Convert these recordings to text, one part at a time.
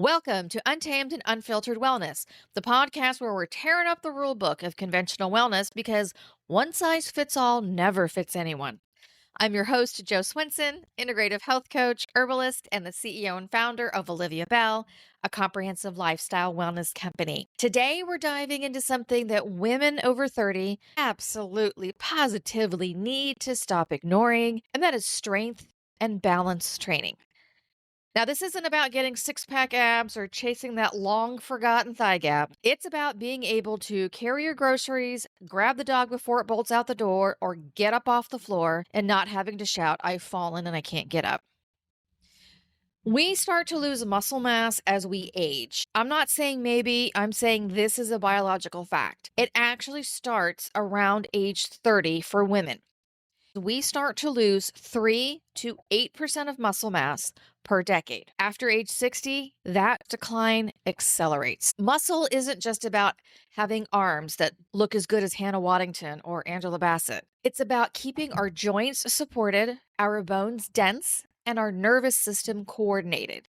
Welcome to Untamed and Unfiltered Wellness, the podcast where we're tearing up the rule book of conventional wellness because one size fits all never fits anyone. I'm your host, Joe Swinson, integrative health coach, herbalist, and the CEO and founder of Olivia Bell, a comprehensive lifestyle wellness company. Today, we're diving into something that women over 30 absolutely, positively need to stop ignoring, and that is strength and balance training. Now, this isn't about getting six-pack abs or chasing that long-forgotten thigh gap. It's about being able to carry your groceries, grab the dog before it bolts out the door, or get up off the floor and not having to shout, "I've fallen and I can't get up." We start to lose muscle mass as we age. I'm not saying maybe, I'm saying this is a biological fact. It actually starts around age 30 for women. We start to lose 3 to 8% of muscle mass per decade. After age 60, that decline accelerates. Muscle isn't just about having arms that look as good as Hannah Waddington or Angela Bassett. It's about keeping our joints supported, our bones dense, and our nervous system coordinated.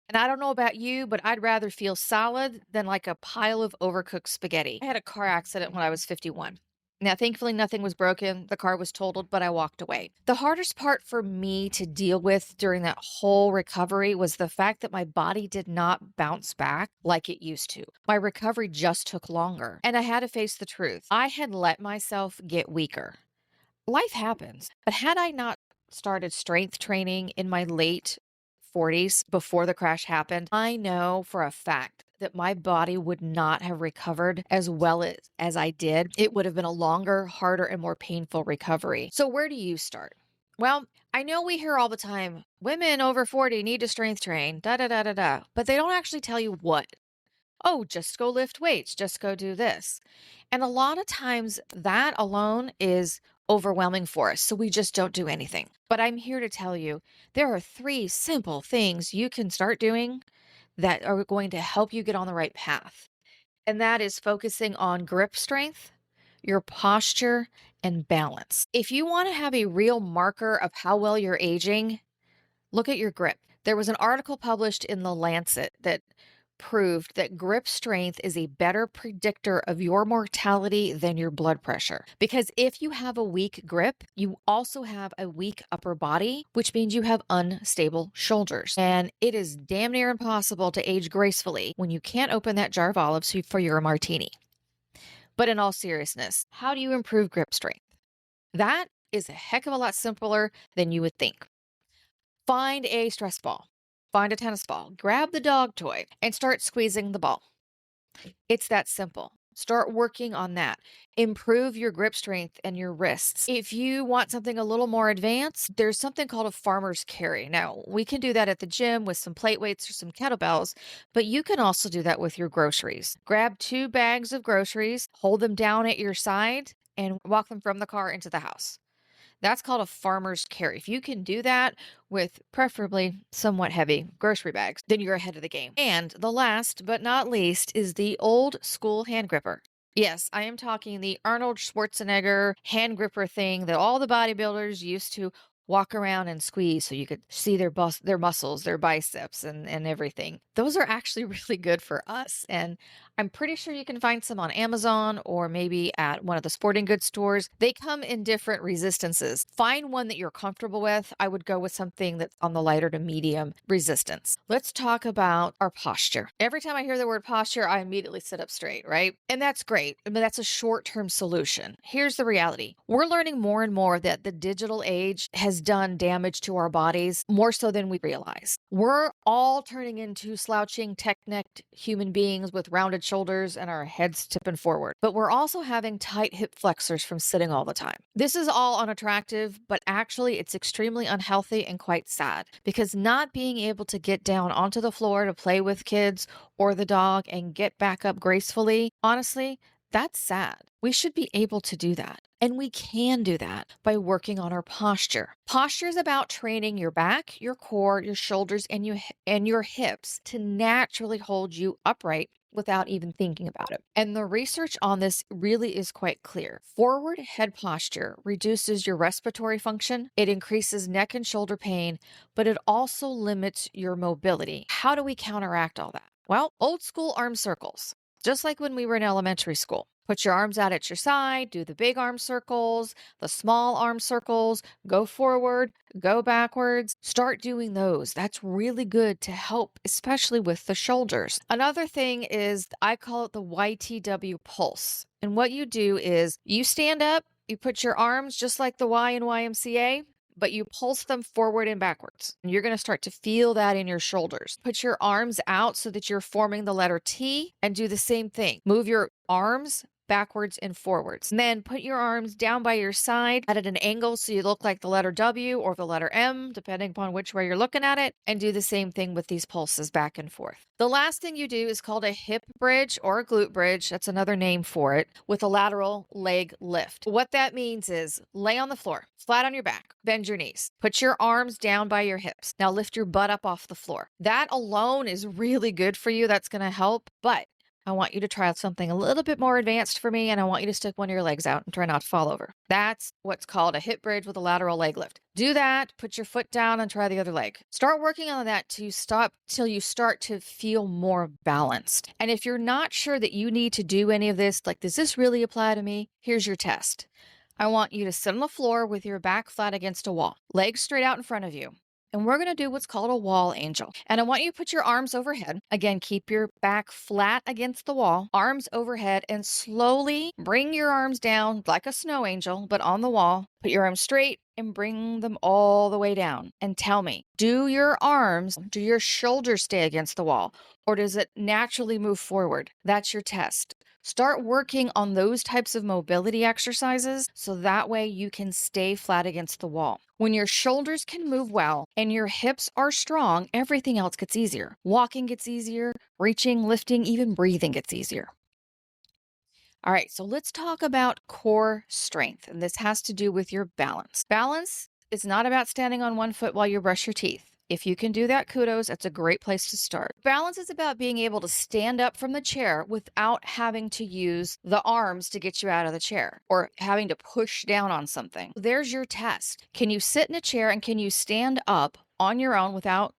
And I don't know about you, but I'd rather feel solid than like a pile of overcooked spaghetti. I had a car accident when I was 51. Now, thankfully, nothing was broken. The car was totaled, but I walked away. The hardest part for me to deal with during that whole recovery was the fact that my body did not bounce back like it used to. My recovery just took longer, and I had to face the truth. I had let myself get weaker. Life happens, but had I not started strength training in my late 40s before the crash happened, I know for a fact that my body would not have recovered as well as I did. It would have been a longer, harder, and more painful recovery. So where do you start? Well, I know we hear all the time, women over 40 need to strength train, da da da da da, but they don't actually tell you what. Oh, just go lift weights, just go do this. And a lot of times that alone is overwhelming for us. So we just don't do anything. But I'm here to tell you there are 3 simple things you can start doing that are going to help you get on the right path. And that is focusing on grip strength, your posture, and balance. If you want to have a real marker of how well you're aging, look at your grip. There was an article published in The Lancet that proved that grip strength is a better predictor of your mortality than your blood pressure. Because if you have a weak grip, you also have a weak upper body, which means you have unstable shoulders. And it is damn near impossible to age gracefully when you can't open that jar of olives for your martini. But in all seriousness, how do you improve grip strength? That is a heck of a lot simpler than you would think. Find a stress ball. Find a tennis ball, grab the dog toy, and start squeezing the ball. It's that simple. Start working on that. Improve your grip strength and your wrists. If you want something a little more advanced, there's something called a farmer's carry. Now, we can do that at the gym with some plate weights or some kettlebells, but you can also do that with your groceries. Grab 2 bags of groceries, hold them down at your side, and walk them from the car into the house. That's called a farmer's carry. If you can do that with preferably somewhat heavy grocery bags, then you're ahead of the game. And the last but not least is the old school hand gripper. Yes, I am talking the Arnold Schwarzenegger hand gripper thing that all the bodybuilders used to walk around and squeeze so you could see their muscles, their biceps and everything. Those are actually really good for us. And I'm pretty sure you can find some on Amazon or maybe at one of the sporting goods stores. They come in different resistances. Find one that you're comfortable with. I would go with something that's on the lighter to medium resistance. Let's talk about our posture. Every time I hear the word posture, I immediately sit up straight, right? And that's great. I mean, that's a short-term solution. Here's the reality. We're learning more and more that the digital age has done damage to our bodies more so than we realize. We're all turning into slouching, tech-necked human beings with rounded shoulders and our heads tipping forward. But we're also having tight hip flexors from sitting all the time. This is all unattractive, but actually it's extremely unhealthy and quite sad because not being able to get down onto the floor to play with kids or the dog and get back up gracefully, honestly, that's sad. We should be able to do that. And we can do that by working on our posture. Posture is about training your back, your core, your shoulders, and your hips to naturally hold you upright without even thinking about it. And the research on this really is quite clear. Forward head posture reduces your respiratory function, it increases neck and shoulder pain, but it also limits your mobility. How do we counteract all that? Well, old school arm circles, just like when we were in elementary school. Put your arms out at your side, do the big arm circles, the small arm circles, go forward, go backwards. Start doing those. That's really good to help, especially with the shoulders. Another thing is, I call it the YTW pulse. And what you do is you stand up, you put your arms just like the Y in YMCA, but you pulse them forward and backwards. And you're going to start to feel that in your shoulders. Put your arms out so that you're forming the letter T and do the same thing. Move your arms backwards and forwards. And then put your arms down by your side at an angle so you look like the letter W or the letter M, depending upon which way you're looking at it, and do the same thing with these pulses back and forth. The last thing you do is called a hip bridge or a glute bridge. That's another name for it, with a lateral leg lift. What that means is lay on the floor, flat on your back, bend your knees, put your arms down by your hips. Now lift your butt up off the floor. That alone is really good for you. That's going to help, but I want you to try out something a little bit more advanced for me, and I want you to stick one of your legs out and try not to fall over. That's what's called a hip bridge with a lateral leg lift. Do that, put your foot down and try the other leg. Start working on that till you start to feel more balanced. And if you're not sure that you need to do any of this, like, does this really apply to me? Here's your test. I want you to sit on the floor with your back flat against a wall, legs straight out in front of you. And we're going to do what's called a wall angel. And I want you to put your arms overhead. Again, keep your back flat against the wall, arms overhead, and slowly bring your arms down like a snow angel, but on the wall. Put your arms straight and bring them all the way down. And tell me, do your shoulders stay against the wall, or does it naturally move forward? That's your test. Start working on those types of mobility exercises so that way you can stay flat against the wall. When your shoulders can move well and your hips are strong, everything else gets easier. Walking gets easier, reaching, lifting, even breathing gets easier. All right, so let's talk about core strength, and this has to do with your balance. Balance is not about standing on one foot while you brush your teeth. If you can do that, kudos, that's a great place to start. Balance is about being able to stand up from the chair without having to use the arms to get you out of the chair or having to push down on something. There's your test. Can you sit in a chair and can you stand up on your own without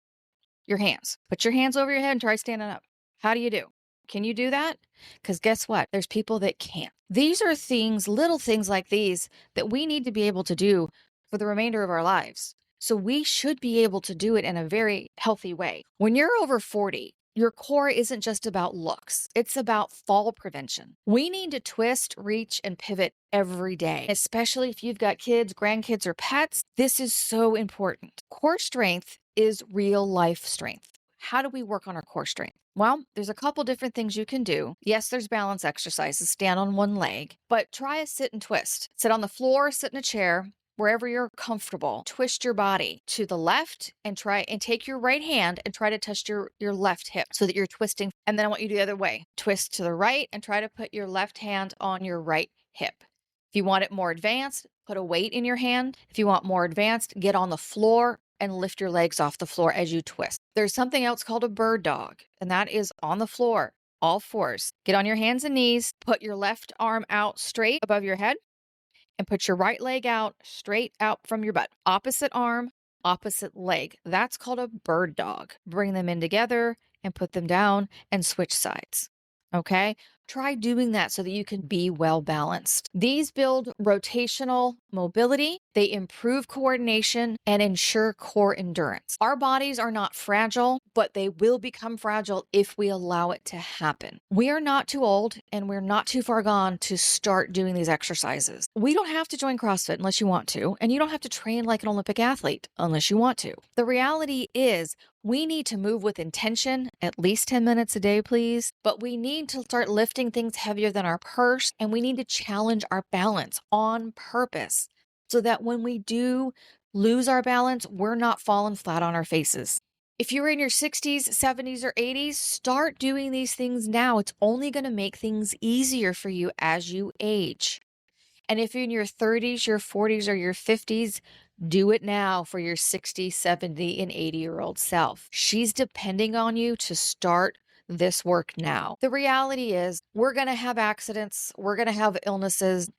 your hands? Put your hands over your head and try standing up. How do you do? Can you do that? Because guess what? There's people that can't. These are things, little things like these, that we need to be able to do for the remainder of our lives. So we should be able to do it in a very healthy way. When you're over 40, your core isn't just about looks. It's about fall prevention. We need to twist, reach, and pivot every day, especially if you've got kids, grandkids, or pets. This is so important. Core strength is real life strength. How do we work on our core strength? Well, there's a couple different things you can do. Yes, there's balance exercises, stand on one leg, but try a sit and twist. Sit on the floor, sit in a chair, wherever you're comfortable. Twist your body to the left and take your right hand and try to touch your left hip so that you're twisting. And then I want you to do the other way. Twist to the right and try to put your left hand on your right hip. If you want it more advanced, put a weight in your hand. If you want more advanced, get on the floor and lift your legs off the floor as you twist. There's something else called a bird dog, and that is on the floor, all fours. Get on your hands and knees, put your left arm out straight above your head, and put your right leg out straight out from your butt. Opposite arm, opposite leg. That's called a bird dog. Bring them in together and put them down and switch sides. Okay? Try doing that so that you can be well balanced. These build rotational mobility, they improve coordination, and ensure core endurance. Our bodies are not fragile, but they will become fragile if we allow it to happen. We are not too old and we're not too far gone to start doing these exercises. We don't have to join CrossFit unless you want to, and you don't have to train like an Olympic athlete unless you want to. The reality is, we need to move with intention, at least 10 minutes a day, please. But we need to start lifting things heavier than our purse, and we need to challenge our balance on purpose so that when we do lose our balance, we're not falling flat on our faces. If you're in your 60s, 70s, or 80s, start doing these things now. It's only going to make things easier for you as you age. And if you're in your 30s, your 40s, or your 50s, do it now for your 60, 70, and 80-year-old self. She's depending on you to start this work now. The reality is we're going to have accidents, we're going to have illnesses.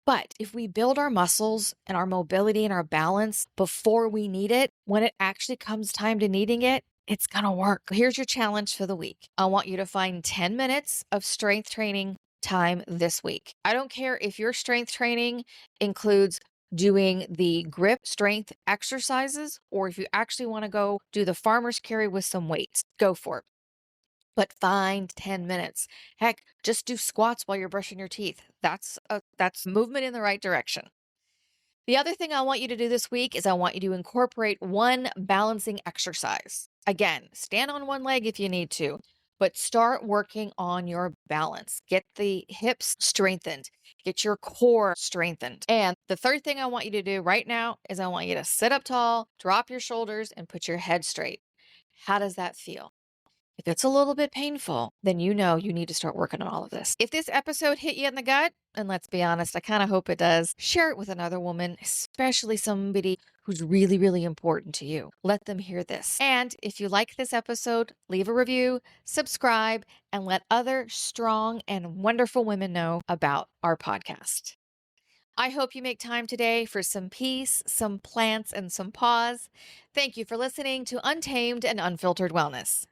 But if we build our muscles and our mobility and our balance before we need it, when it actually comes time to needing it, it's going to work. Here's your challenge for the week. I want you to find 10 minutes of strength training time this week. I don't care if your strength training includes doing the grip strength exercises, or if you actually want to go do the farmer's carry with some weights, go for it. But find 10 minutes. Heck, just do squats while you're brushing your teeth. That's movement in the right direction. The other thing I want you to do this week is I want you to incorporate one balancing exercise. Again, stand on one leg if you need to, but start working on your balance. Get the hips strengthened, get your core strengthened. And the third thing I want you to do right now is I want you to sit up tall, drop your shoulders, and put your head straight. How does that feel? If it's a little bit painful, then you know you need to start working on all of this. If this episode hit you in the gut, and let's be honest, I kind of hope it does, share it with another woman, especially somebody who's really, really important to you. Let them hear this. And if you like this episode, leave a review, subscribe, and let other strong and wonderful women know about our podcast. I hope you make time today for some peace, some plants, and some pause. Thank you for listening to Untamed and Unfiltered Wellness.